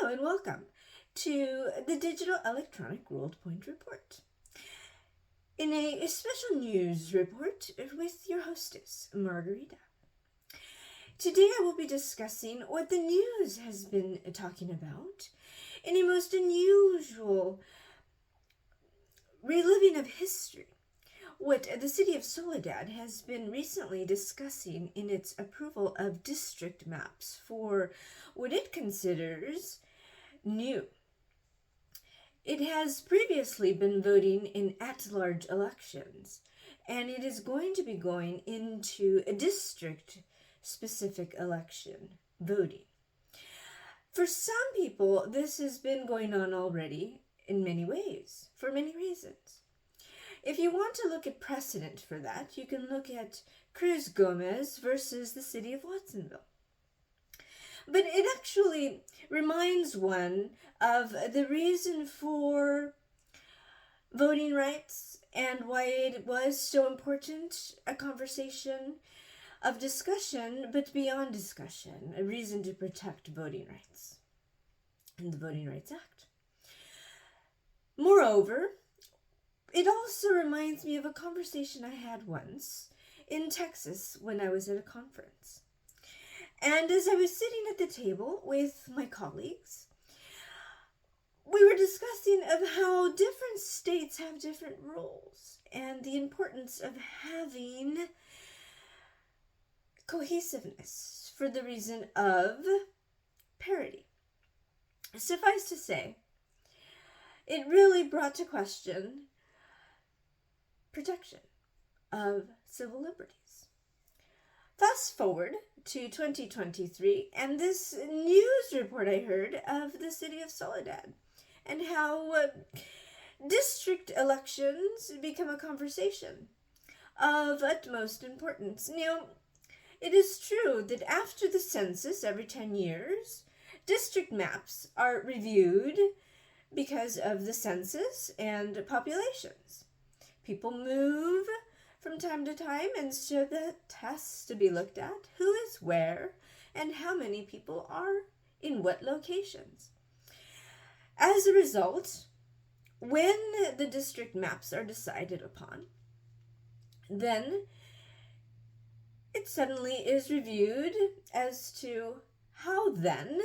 Hello and welcome to the Digital Electronic World Point Report. In a special news report with your hostess, Margarita. Today I will be discussing what the news has been talking about in a most unusual reliving of history. What the city of Soledad has been recently discussing in its approval of district maps for what it considers new. It has previously been voting in at-large elections, and it is going to be going into a district-specific election voting. For some people, this has been going on already in many ways, for many reasons. If you want to look at precedent for that, you can look at Cruz Gomez versus the city of Watsonville. But it actually reminds one of the reason for voting rights and why it was so important, a conversation of discussion, but beyond discussion, a reason to protect voting rights and the Voting Rights Act. Moreover, it also reminds me of a conversation I had once in Texas when I was at a conference. And as I was sitting at the table with my colleagues, we were discussing of how different states have different rules and the importance of having cohesiveness for the reason of parity. Suffice to say, it really brought to question protection of civil liberties. Fast forward to 2023 and this news report I heard of the city of Soledad and how district elections become a conversation of utmost importance. Now, it is true that after the census every 10 years, district maps are reviewed because of the census and populations. People move from time to time, and so that has to be looked at. Who is where, and how many people are in what locations. As a result, when the district maps are decided upon, then it suddenly is reviewed as to how then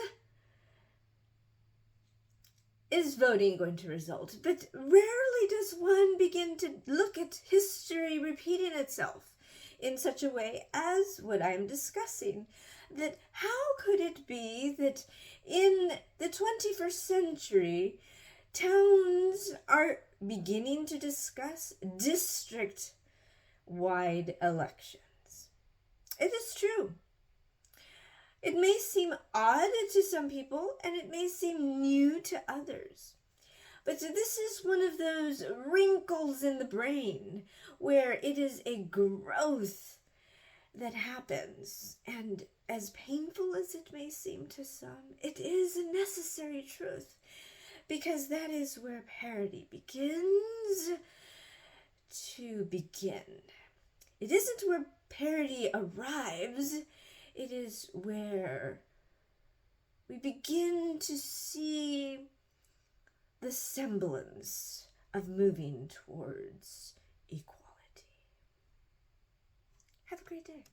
is voting going to result? But rarely does one begin to look at history repeating itself in such a way as what I'm discussing. That how could it be that in the 21st century, towns are beginning to discuss district-wide elections? It is true. It may seem odd to some people, and it may seem new to others. But this is one of those wrinkles in the brain where it is a growth that happens. And as painful as it may seem to some, it is a necessary truth, because that is where parity begins to begin. It isn't where parity arrives. It is where we begin to see the semblance of moving towards equality. Have a great day.